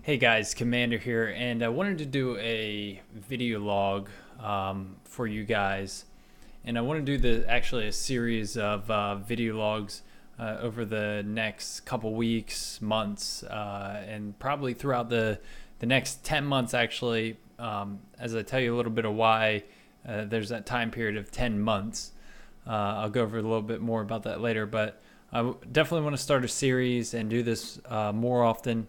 Hey guys, Commander here, and I wanted to do a video log for you guys, and I want to do actually a series of video logs over the next couple weeks, months, and probably throughout the next 10 months actually, as I tell you a little bit of why there's that time period of 10 months. I'll go over a little bit more about that later, but I definitely want to start a series and do this more often.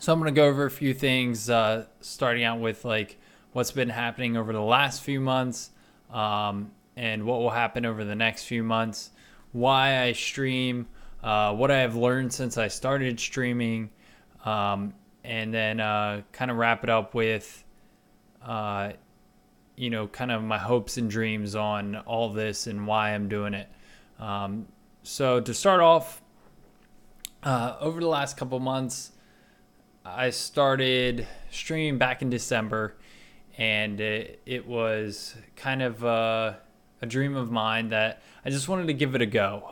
So I'm going to go over a few things, starting out with like what's been happening over the last few months, and what will happen over the next few months, why I stream, what I have learned since I started streaming, and then kind of wrap it up with, kind of my hopes and dreams on all this and why I'm doing it. So to start off, over the last couple months, I started streaming back in December, and it was kind of a dream of mine that I just wanted to give it a go.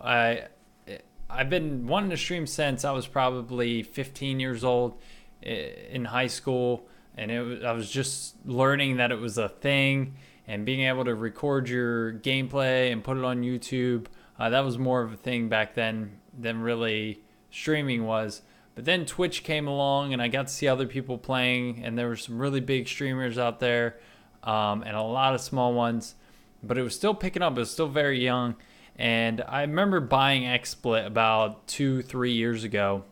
I've been wanting to stream since I was probably 15 years old in high school, and I was just learning that it was a thing, and being able to record your gameplay and put it on YouTube, that was more of a thing back then than really streaming was. But then Twitch came along, and I got to see other people playing, and there were some really big streamers out there, and a lot of small ones. But it was still picking up. It was still very young. And I remember buying XSplit about 2-3 years ago.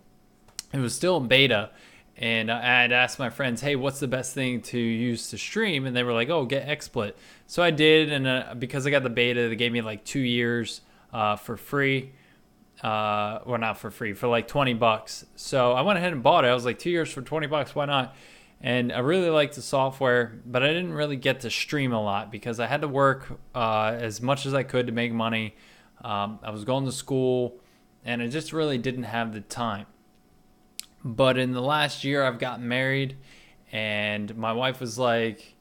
It was still in beta, and I had asked my friends, hey, what's the best thing to use to stream? And they were like, oh, get XSplit. So I did, and because I got the beta, they gave me like 2 years for free. Well, not for free, for like $20. So I went ahead and bought it. I was like, 2 years for $20, why not? And I really liked the software, but I didn't really get to stream a lot because I had to work as much as I could to make money. I was going to school, and I just really didn't have the time. But in the last year, I've gotten married, and my wife was like,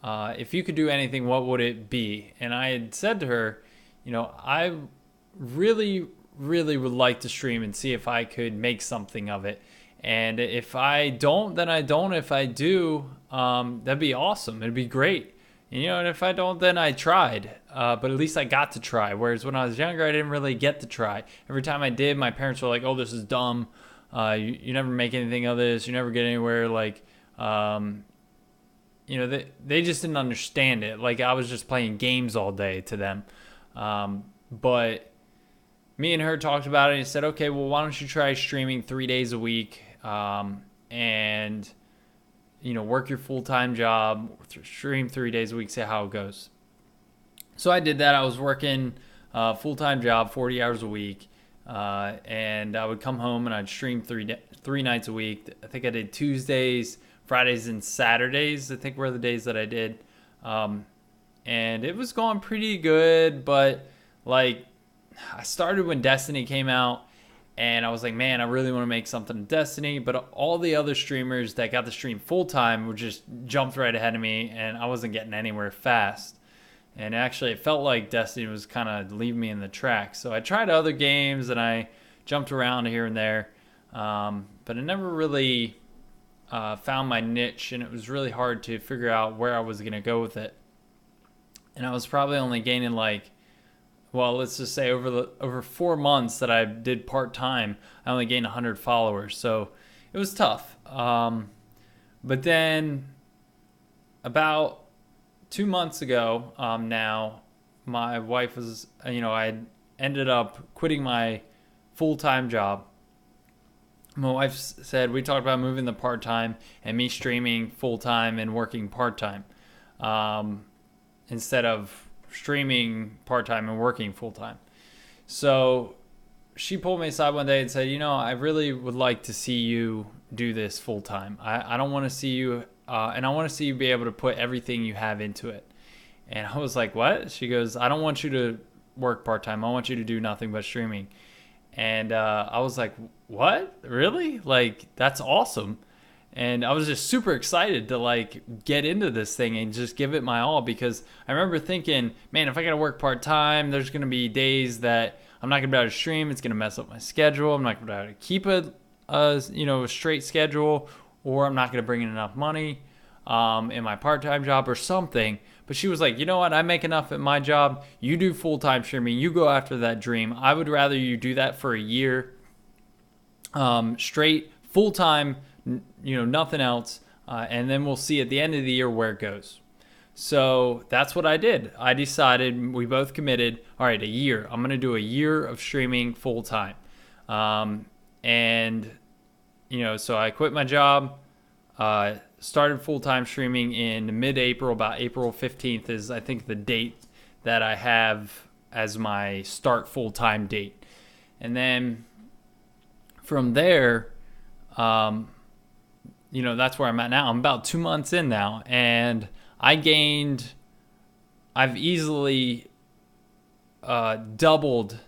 if you could do anything, what would it be? And I had said to her, I really would like to stream and see if I could make something of it. And if I don't, then I don't. If I do, that'd be awesome. It'd be great. And if I don't, then I tried. But at least I got to try. Whereas when I was younger, I didn't really get to try. Every time I did, my parents were like, oh, this is dumb. You never make anything of this. You never get anywhere. Like, they just didn't understand it. Like, I was just playing games all day to them. But me and her talked about it and said, okay, well, why don't you try streaming 3 days a week, and work your full-time job, stream 3 days a week, see how it goes. So I did that. I was working full-time job, 40 hours a week, and I would come home and I'd stream three nights a week. I think I did Tuesdays, Fridays, and Saturdays, I think were the days that I did. And it was going pretty good, but like, I started when Destiny came out, and I was like, man, I really want to make something in Destiny, but all the other streamers that got to stream full-time were just jumped right ahead of me, and I wasn't getting anywhere fast. And actually, it felt like Destiny was kind of leaving me in the tracks. So I tried other games, and I jumped around here and there, but I never really found my niche, and it was really hard to figure out where I was going to go with it. And I was probably only gaining let's just say over 4 months that I did part-time, I only gained 100 followers. So it was tough. But then about 2 months ago now, my wife was, I ended up quitting my full-time job. My wife said, we talked about moving the part-time and me streaming full-time and working part-time instead of streaming part-time and working full-time. So she pulled me aside one day and said, I really would like to see you do this full-time. I don't want to see you, and I want to see you be able to put everything you have into it. And I was like, what? She goes, I don't want you to work part-time. I want you to do nothing but streaming. And I was like, what? Really? Like, that's awesome. And I was just super excited to get into this thing and just give it my all, because I remember thinking, man, if I got to work part-time, there's going to be days that I'm not going to be able to stream. It's going to mess up my schedule. I'm not going to be able to keep a straight schedule, or I'm not going to bring in enough money in my part-time job or something. But she was like, you know what? I make enough at my job. You do full-time streaming. You go after that dream. I would rather you do that for a year straight, full-time, nothing else. And then we'll see at the end of the year where it goes. So that's what I did. I decided, we both committed, all right, a year. I'm going to do a year of streaming full-time. So I quit my job, started full-time streaming in mid-April. About April 15th is, I think, the date that I have as my start full-time date. And then from there, that's where I'm at now. I'm about 2 months in now, and I've easily doubled,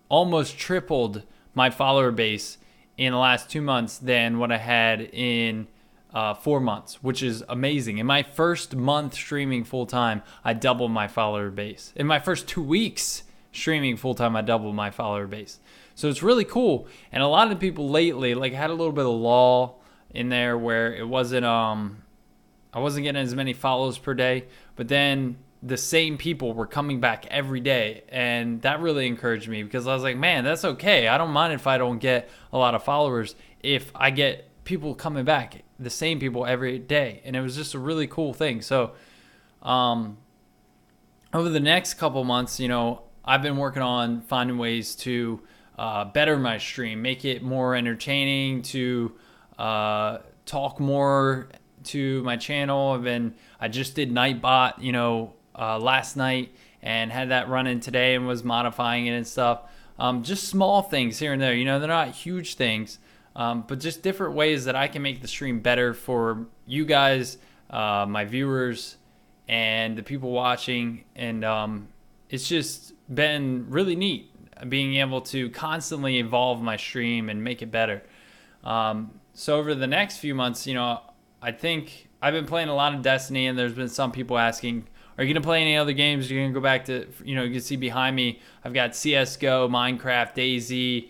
almost tripled my follower base in the last 2 months than what I had in 4 months, which is amazing. In my first month streaming full time, I doubled my follower base. In my first 2 weeks streaming full time, I doubled my follower base. So it's really cool. And a lot of the people lately, like, had a little bit of lull in there where it wasn't, I wasn't getting as many follows per day, but then the same people were coming back every day, and that really encouraged me, because I was like, man, that's okay. I don't mind if I don't get a lot of followers if I get people coming back, the same people every day. And it was just a really cool thing. So over the next couple months, I've been working on finding ways to better my stream, make it more entertaining, to talk more to my channel. I just did Nightbot, last night, and had that running today and was modifying it and stuff. Just small things here and there, they're not huge things, but just different ways that I can make the stream better for you guys, my viewers, and the people watching. And it's just been really neat being able to constantly evolve my stream and make it better. So over the next few months, I think I've been playing a lot of Destiny, and there's been some people asking, are you going to play any other games? You're going to go back to, you can see behind me, I've got CSGO, Minecraft, DayZ,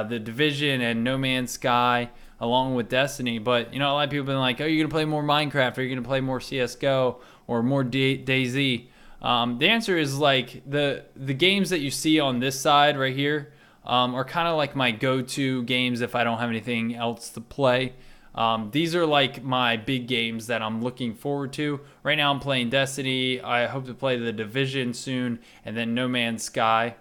The Division, and No Man's Sky, along with Destiny. But, a lot of people have been like, oh, you're going to play more Minecraft? Are you going to play more CSGO or more DayZ? The answer is, like, the games that you see on this side right here are kind of like my go-to games if I don't have anything else to play. These are like my big games that I'm looking forward to. Right now I'm playing Destiny. I hope to play The Division soon, and then No Man's Sky.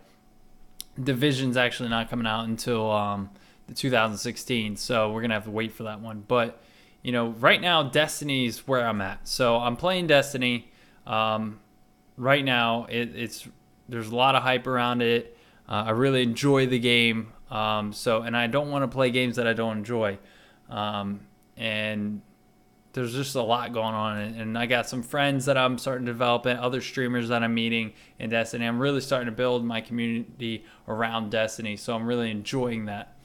Division's actually not coming out until 2016, so we're going to have to wait for that one. But, right now Destiny's where I'm at. So I'm playing Destiny. Right now there's a lot of hype around it. I really enjoy the game. And I don't want to play games that I don't enjoy. And there's just a lot going on, and I got some friends that I'm starting to develop, and other streamers that I'm meeting in Destiny. I'm really starting to build my community around Destiny, so I'm really enjoying that.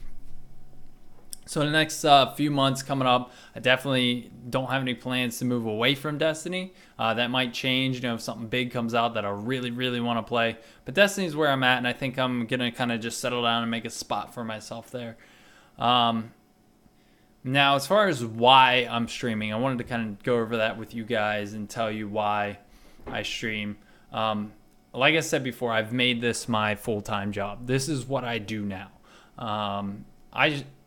So in the next few months coming up, I definitely don't have any plans to move away from Destiny. That might change, if something big comes out that I really, really want to play. But Destiny's where I'm at, and I think I'm going to kind of just settle down and make a spot for myself there. Now, as far as why I'm streaming, I wanted to kind of go over that with you guys and tell you why I stream. Like I said before, I've made this my full-time job. This is what I do now.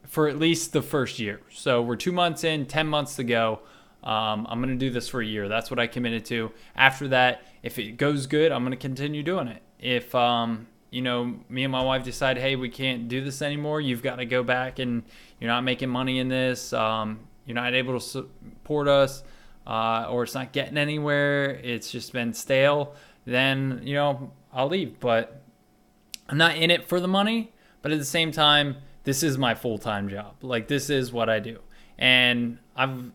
For at least the first year. So we're 2 months in, 10 months to go. I'm going to do this for a year. That's what I committed to. After that, if it goes good, I'm going to continue doing it. If me and my wife decide, hey, we can't do this anymore, you've got to go back, and you're not making money in this, you're not able to support us, or it's not getting anywhere, it's just been stale, then, I'll leave. But I'm not in it for the money, but at the same time, this is my full-time job. Like, this is what I do. And I've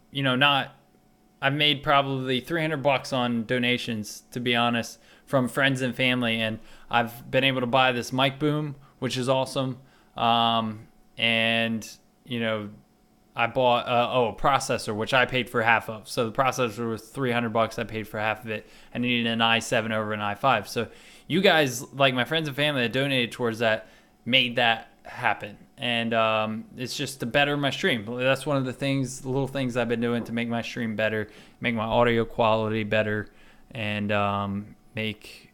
made probably $300 on donations, to be honest, from friends and family, and I've been able to buy this mic boom, which is awesome. I bought a processor, which I paid for half of. So the processor was $300. I paid for half of it. I needed an i7 over an i5. So you guys, like my friends and family that donated towards that, made that happen. And it's just to better my stream. That's one of the things, the little things I've been doing to make my stream better, make my audio quality better, and make,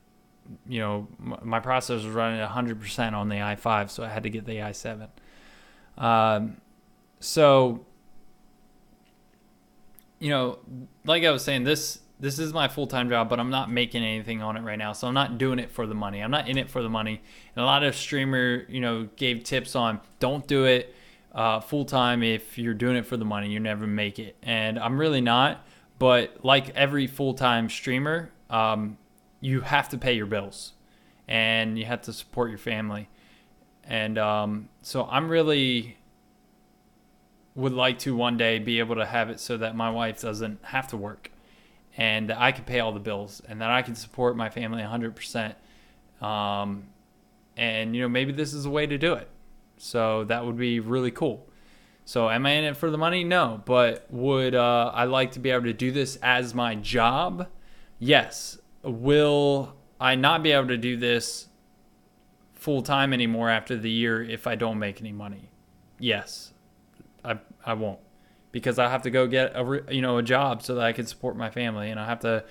my processor was running at 100% on the i5, so I had to get the i7. So, like I was saying, this is my full-time job, but I'm not making anything on it right now, so I'm not doing it for the money. I'm not in it for the money. And a lot of streamer, gave tips on don't do it full-time. If you're doing it for the money, you never make it. And I'm really not, but like every full-time streamer, you have to pay your bills and you have to support your family. And so I'm really would like to one day be able to have it so that my wife doesn't have to work, and that I can pay all the bills, and that I can support my family 100%. And maybe this is a way to do it. So that would be really cool. So am I in it for the money? No. But would I like to be able to do this as my job? Yes. Will I not be able to do this full time anymore after the year if I don't make any money? Yes. I won't, because I have to go get a job so that I can support my family, and I have to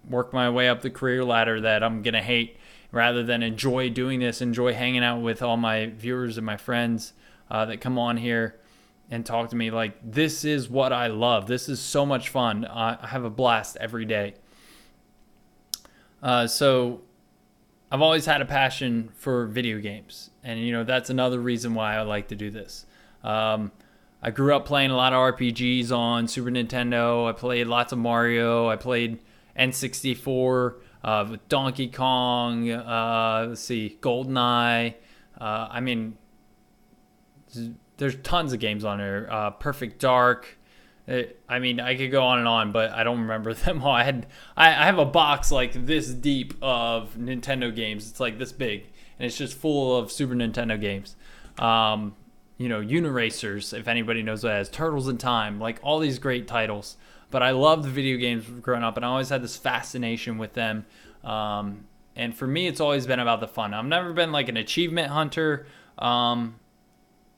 work my way up the career ladder that I'm gonna hate, rather than enjoy doing this, enjoy hanging out with all my viewers and my friends that come on here and talk to me. Like, this is what I love. This is so much fun. I have a blast every day. So I've always had a passion for video games, and that's another reason why I like to do this. I grew up playing a lot of RPGs on Super Nintendo. I played lots of Mario. I played N64 with Donkey Kong. GoldenEye. There's tons of games on there. Perfect Dark. I could go on and on, but I don't remember them all. I have a box like this deep of Nintendo games. It's like this big, and it's just full of Super Nintendo games. Uniracers, if anybody knows what that is, Turtles in Time, like all these great titles. But I loved the video games growing up, and I always had this fascination with them. And for me, it's always been about the fun. I've never been like an achievement hunter, and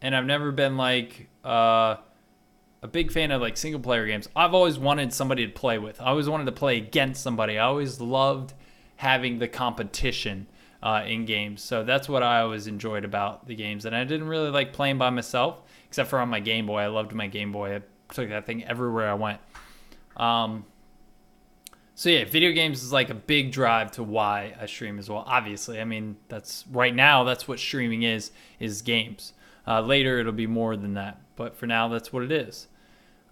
I've never been like a big fan of like single player games. I've always wanted somebody to play with. I always wanted to play against somebody. I always loved having the competition in games. So that's what I always enjoyed about the games. And I didn't really like playing by myself, except for on my Game Boy. I loved my Game Boy. I took that thing everywhere I went. So yeah, video games is like a big drive to why I stream as well. Obviously, that's right now, that's what streaming is games. Later it'll be more than that, but for now that's what it is.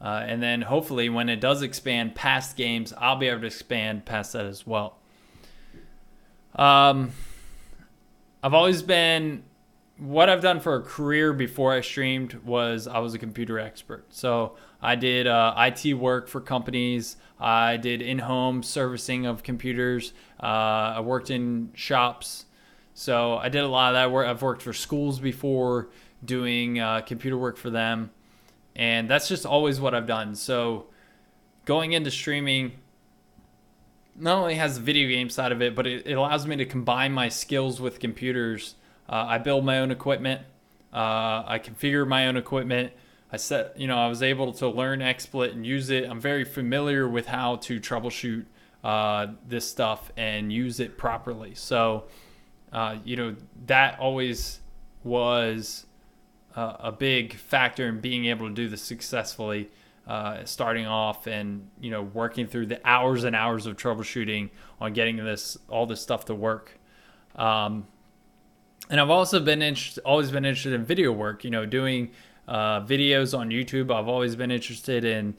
And then hopefully when it does expand past games, I'll be able to expand past that as well. I've always been, what I've done for a career before I streamed was I was a computer expert. So I did IT work for companies. I did in-home servicing of computers. I worked in shops. So I did a lot of that work. I've worked for schools before doing computer work for them. And that's just always what I've done. So going into streaming not only has the video game side of it, but it allows me to combine my skills with computers. I build my own equipment. I configure my own equipment. I was able to learn XSplit and use it. I'm very familiar with how to troubleshoot this stuff and use it properly. So, that always was a big factor in being able to do this successfully. Starting off and working through the hours and hours of troubleshooting on getting all this stuff to work. And I've also always been interested in video work. Doing videos on YouTube. I've always been interested in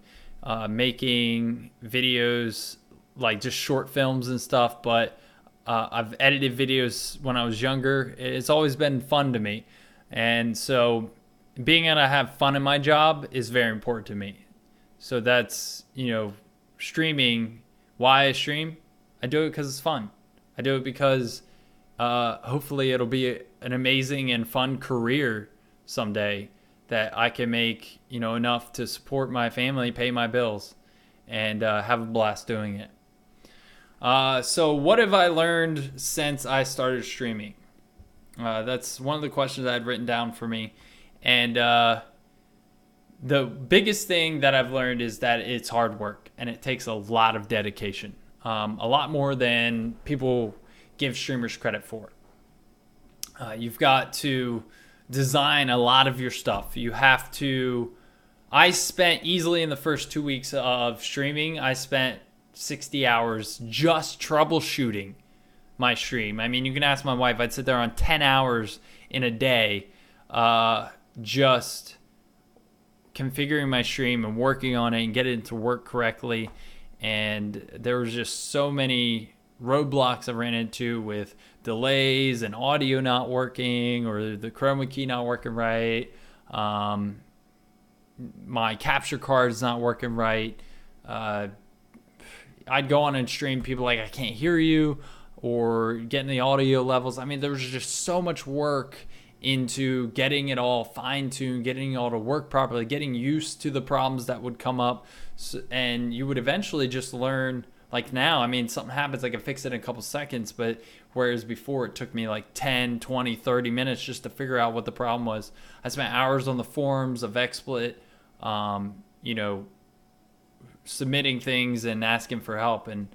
making videos like just short films and stuff. But I've edited videos when I was younger. It's always been fun to me, and so being able to have fun in my job is very important to me. So that's, streaming. Why I stream? I do it because it's fun. I do it because hopefully it'll be an amazing and fun career someday that I can make, enough to support my family, pay my bills, and have a blast doing it. So what have I learned since I started streaming? That's one of the questions I had written down for me. And the biggest thing that I've learned is that it's hard work and it takes a lot of dedication, a lot more than people give streamers credit for. You've got to design a lot of your stuff. You have to. I spent easily in the first 2 weeks of streaming, I spent 60 hours just troubleshooting my stream. I mean, you can ask my wife. I'd sit there on 10 hours in a day just configuring my stream and working on it and getting it to work correctly. And there was just so many roadblocks I ran into with delays and audio not working or the chroma key not working right. My capture card is not working right. I'd go on and stream, people like, I can't hear you, or getting the audio levels. I mean, there was just so much work into getting it all fine-tuned, getting it all to work properly, getting used to the problems that would come up. And you would eventually just learn, like now, I mean, something happens, I can fix it in a couple seconds, but whereas before it took me like 10, 20, 30 minutes just to figure out what the problem was. I spent hours on the forums of XSplit, submitting things and asking for help. And,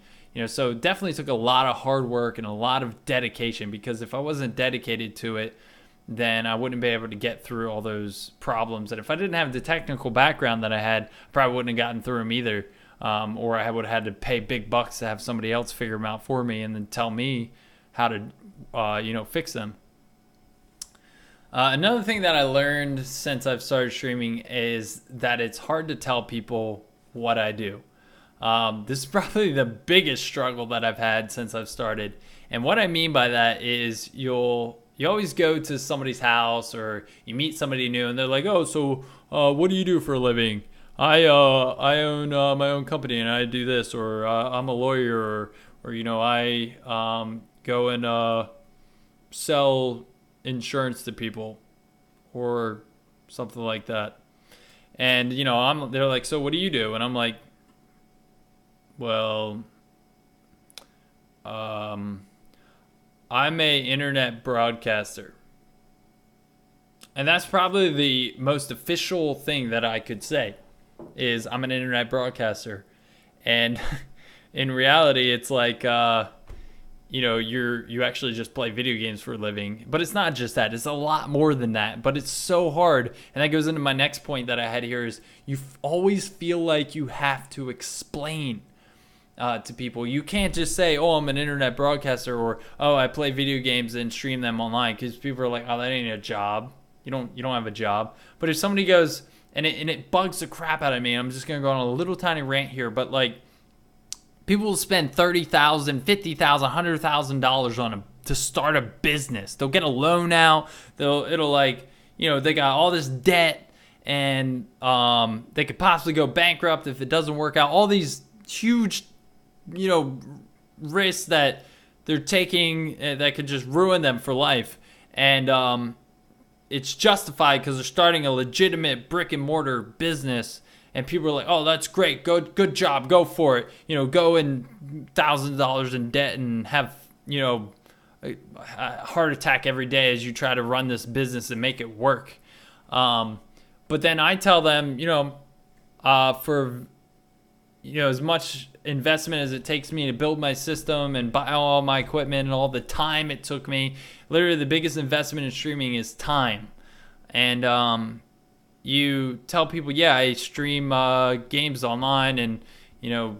so definitely took a lot of hard work and a lot of dedication, because if I wasn't dedicated to it, then I wouldn't be able to get through all those problems. And if I didn't have the technical background that I had, I probably wouldn't have gotten through them either. Or I would have had to pay big bucks to have somebody else figure them out for me and then tell me how to, fix them. Another thing that I learned since I've started streaming is that it's hard to tell people what I do. This is probably the biggest struggle that I've had since I've started. And what I mean by that is you always go to somebody's house or you meet somebody new and they're like, oh, so what do you do for a living? I own my own company and I do this, or I'm a lawyer, or I go and sell insurance to people or something like that. And they're like, so what do you do? And I'm like, well, I'm a internet broadcaster. And that's probably the most official thing that I could say, is I'm an internet broadcaster. And in reality, it's like, you actually just play video games for a living. But it's not just that. It's a lot more than that. But it's so hard. And that goes into my next point that I had here is you always feel like you have to explain to people. You can't just say, oh, I'm an internet broadcaster, or, oh, I play video games and stream them online, because people are like, oh, that ain't a job. You don't have a job. But if somebody goes, and it bugs the crap out of me, I'm just going to go on a little tiny rant here, but like, people will spend $30,000, $50,000, $100,000 to start a business. They'll get a loan out. They got all this debt, and they could possibly go bankrupt if it doesn't work out. All these huge, risks that they're taking that could just ruin them for life. And it's justified because they're starting a legitimate brick and mortar business. And people are like, oh, that's great. Good job. Go for it. Go in thousands of dollars in debt and have, a heart attack every day as you try to run this business and make it work. But then I tell them, for, as much investment as it takes me to build my system and buy all my equipment and all the time it took me, literally the biggest investment in streaming is time. And, you tell people, yeah, I stream games online, and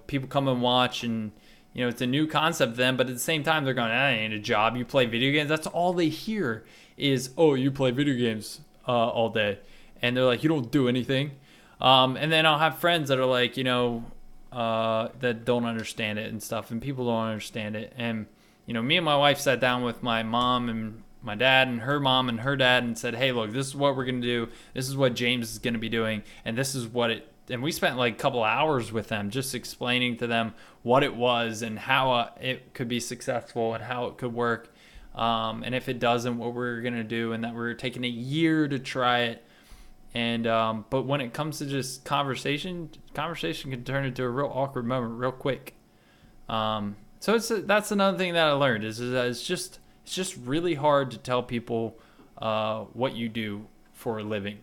people come and watch, and it's a new concept to them. But at the same time, they're going, that ain't a job. You play video games. That's all they hear is, oh, you play video games all day, and they're like, you don't do anything. And then I'll have friends that are like, that don't understand it and stuff, and people don't understand it. And me and my wife sat down with my mom and my dad and her mom and her dad and said, hey, look, this is what we're going to do. This is what James is going to be doing. And this is what and we spent like a couple hours with them just explaining to them what it was and how it could be successful and how it could work. And if it doesn't, what we're going to do, and that we're taking a year to try it. And, but when it comes to just conversation can turn into a real awkward moment real quick. So that's another thing that I learned is that it's just It's just really hard to tell people what you do for a living.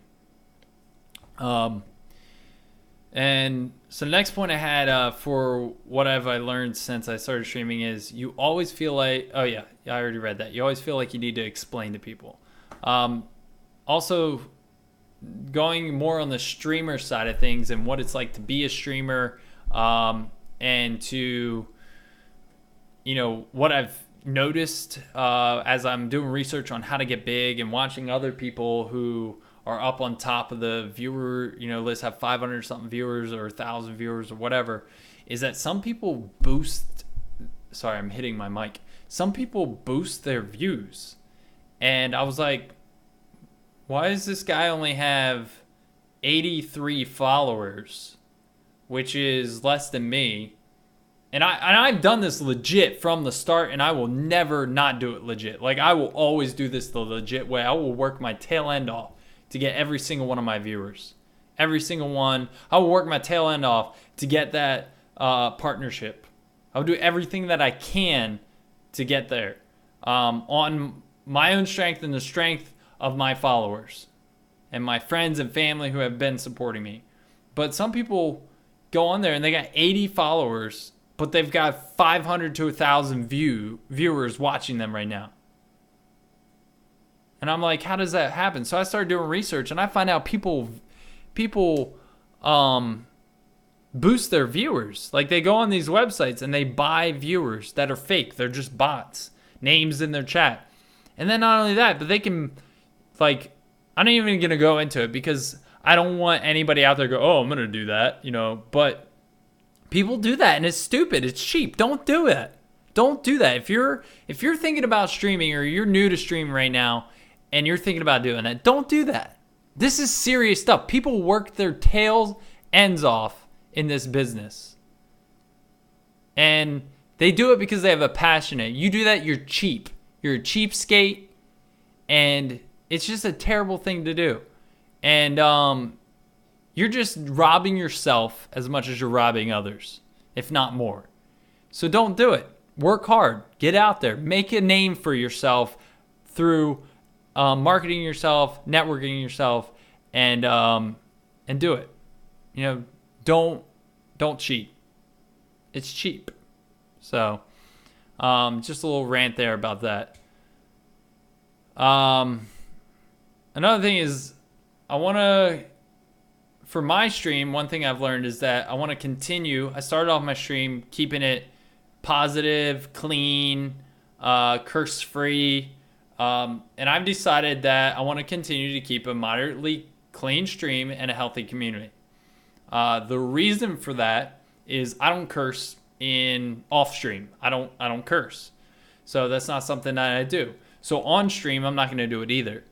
And so the next point I had for what have I learned since I started streaming is you always feel like, oh yeah, I already read that. You always feel like you need to explain to people. Also, going more on the streamer side of things and what it's like to be a streamer, and to, what I've noticed as I'm doing research on how to get big and watching other people who are up on top of the viewer, list, have 500 something viewers or 1,000 viewers or whatever, is that some people boost, sorry, I'm hitting my mic. Some people boost their views. And I was like, why does this guy only have 83 followers, which is less than me? And I've done this legit from the start, and I will never not do it legit. Like, I will always do this the legit way. I will work my tail end off to get every single one of my viewers. Every single one. I will work my tail end off to get that partnership. I'll do everything that I can to get there, on my own strength and the strength of my followers and my friends and family who have been supporting me. But some people go on there and they got 80 followers, but they've got 500 to 1,000 viewers watching them right now. And I'm like, how does that happen? So I started doing research, and I find out people boost their viewers. Like, they go on these websites and they buy viewers that are fake. They're just bots, names in their chat. And then not only that, but they can, like, I'm not even going to go into it because I don't want anybody out there to go, oh, I'm going to do that, But people do that, and it's stupid. It's cheap. Don't do it. Don't do that. If you're thinking about streaming, or you're new to streaming right now and you're thinking about doing that, don't do that. This is serious stuff. People work their tail ends off in this business. And they do it because they have a passion in it. You do that, you're cheap. You're a cheapskate, and it's just a terrible thing to do. And you're just robbing yourself as much as you're robbing others, if not more. So don't do it. Work hard. Get out there. Make a name for yourself through marketing yourself, networking yourself, and do it. Don't cheat. It's cheap. So just a little rant there about that. Another thing is, for my stream, one thing I've learned is that I want to continue. I started off my stream keeping it positive, clean, curse-free. And I've decided that I want to continue to keep a moderately clean stream and a healthy community. The reason for that is I don't curse in off stream. I don't curse. So that's not something that I do. So on stream, I'm not going to do it either.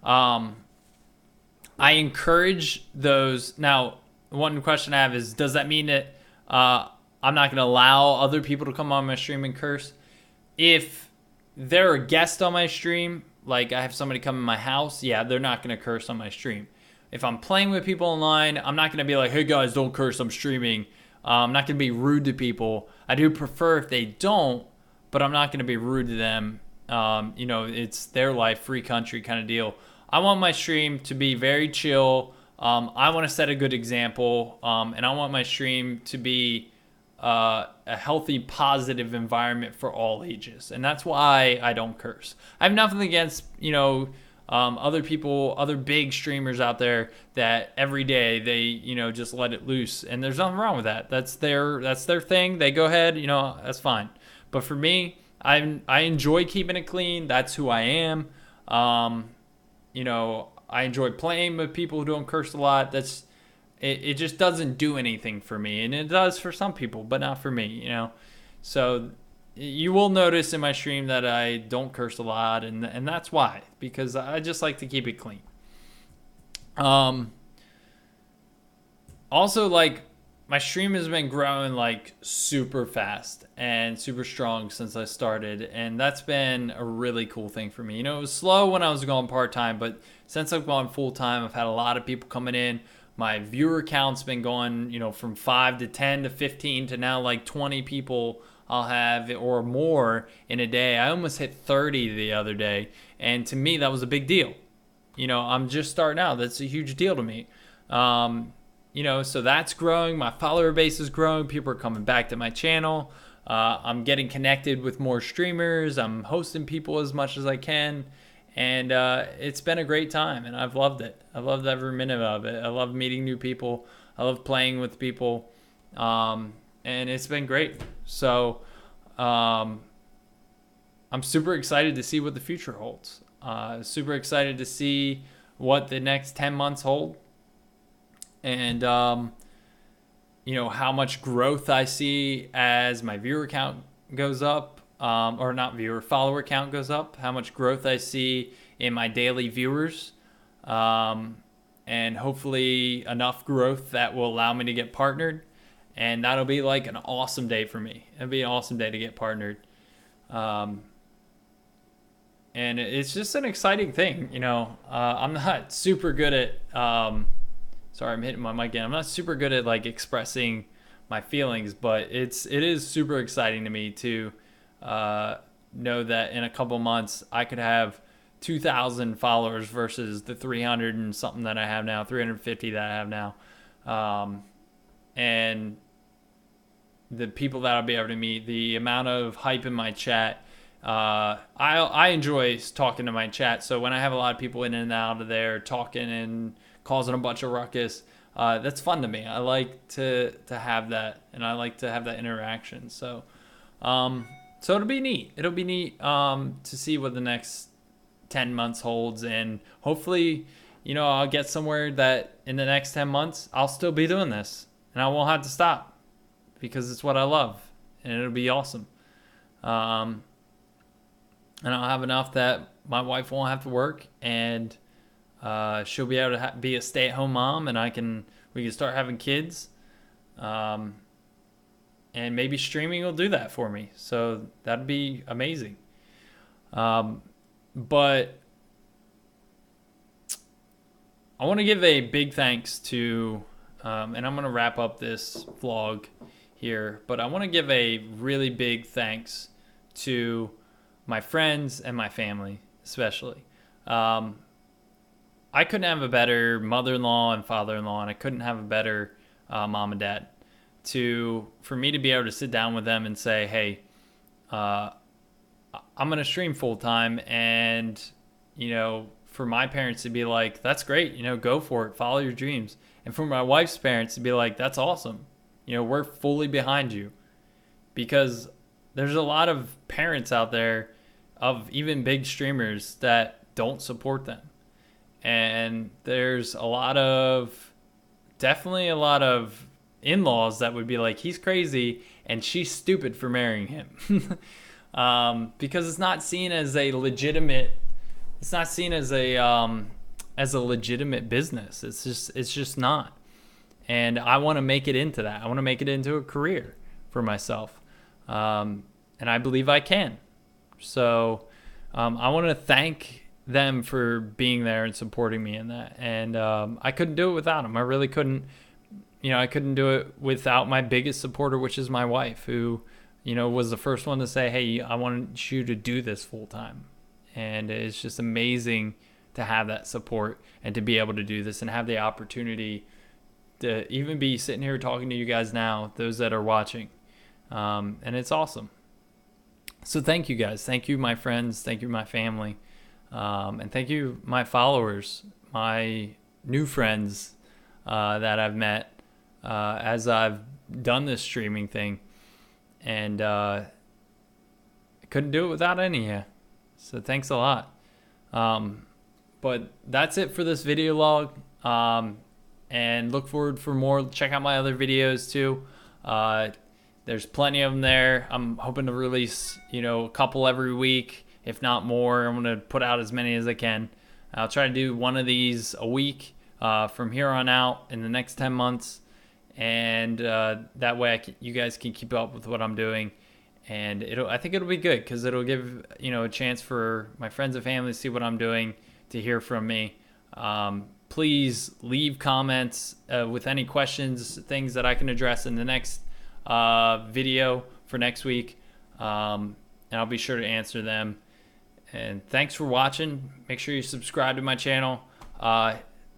I encourage those. Now, one question I have is, does that mean that I'm not going to allow other people to come on my stream and curse? If they're a guest on my stream, like I have somebody come in my house, yeah, they're not going to curse on my stream. If I'm playing with people online, I'm not going to be like, hey guys, don't curse, I'm streaming. I'm not going to be rude to people. I do prefer if they don't, but I'm not going to be rude to them. It's their life, free country kind of deal. I want my stream to be very chill. I want to set a good example, and I want my stream to be a healthy, positive environment for all ages. And that's why I don't curse. I have nothing against, other people, other big streamers out there that every day they, just let it loose. And there's nothing wrong with that. That's their thing. They go ahead, that's fine. But for me, I enjoy keeping it clean. That's who I am. I enjoy playing with people who don't curse a lot. It just doesn't do anything for me, and it does for some people, but not for me, So you will notice in my stream that I don't curse a lot, and that's why, because I just like to keep it clean. Also, like, my stream has been growing like super fast and super strong since I started, and that's been a really cool thing for me. It was slow when I was going part-time, but since I've gone full-time, I've had a lot of people coming in. My viewer count's been going, from 5 to 10 to 15 to now like 20 people I'll have, or more in a day. I almost hit 30 the other day, and to me that was a big deal. I'm just starting out. That's a huge deal to me. So that's growing. My follower base is growing. People are coming back to my channel. I'm getting connected with more streamers. I'm hosting people as much as I can. And it's been a great time, and I've loved it. I loved every minute of it. I love meeting new people. I love playing with people. And it's been great. So I'm super excited to see what the future holds. Super excited to see what the next 10 months hold. And, how much growth I see as my viewer count goes up. Or not viewer, follower count goes up. How much growth I see in my daily viewers. And hopefully enough growth that will allow me to get partnered. And that'll be like an awesome day for me. It'll be an awesome day to get partnered. And it's just an exciting thing. I'm not super good at, sorry, I'm hitting my mic again. I'm not super good at like expressing my feelings, but it is super exciting to me to know that in a couple months I could have 2,000 followers versus the 300 and something that I have now, 350 that I have now. And the people that I'll be able to meet, the amount of hype in my chat. I enjoy talking to my chat. So when I have a lot of people in and out of there talking and causing a bunch of ruckus, that's fun to me. I like to have that, and I like to have that interaction. So it'll be neat. It'll be neat to see what the next 10 months holds, and hopefully, I'll get somewhere that in the next 10 months I'll still be doing this, and I won't have to stop because it's what I love, and it'll be awesome. And I'll have enough that my wife won't have to work, and she'll be able to be a stay-at-home mom, and we can start having kids. And maybe streaming will do that for me. So that'd be amazing. But I want to give a big thanks to, and I'm going to wrap up this vlog here, but I want to give a really big thanks to my friends and my family, especially. I couldn't have a better mother-in-law and father-in-law, and I couldn't have a better mom and dad for me to be able to sit down with them and say, hey, I'm going to stream full time. And, for my parents to be like, that's great, go for it, follow your dreams. And for my wife's parents to be like, that's awesome. We're fully behind you. Because there's a lot of parents out there of even big streamers that don't support them. And there's definitely a lot of in-laws that would be like, he's crazy and she's stupid for marrying him. Because it's not seen as a legitimate business. It's just not. And I want to make it into that. I want to make it into a career for myself. And I believe I can. So I want to thank them for being there and supporting me in that. And I couldn't do it without them. I really couldn't. I couldn't do it without my biggest supporter, which is my wife, who, was the first one to say, hey, I want you to do this full time. And it's just amazing to have that support and to be able to do this and have the opportunity to even be sitting here talking to you guys now, those that are watching. And it's awesome. So thank you guys. Thank you, my friends. Thank you, my family. And thank you, my followers, my new friends that I've met as I've done this streaming thing. And I couldn't do it without any of you. So thanks a lot. But that's it for this video log. And look forward for more. Check out my other videos too. There's plenty of them there. I'm hoping to release, a couple every week, if not more. I'm going to put out as many as I can. I'll try to do one of these a week from here on out in the next 10 months. And that way you guys can keep up with what I'm doing. And I think it'll be good because it'll give, a chance for my friends and family to see what I'm doing, to hear from me. Please leave comments with any questions, things that I can address in the next video for next week. and I'll be sure to answer them. And thanks for watching. Make sure you subscribe to my channel.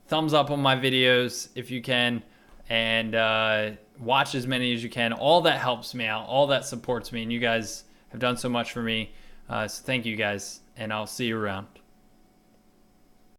Thumbs up on my videos if you can, and watch as many as you can. All that helps me out. All that supports me, and you guys have done so much for me. So thank you guys, and I'll see you around.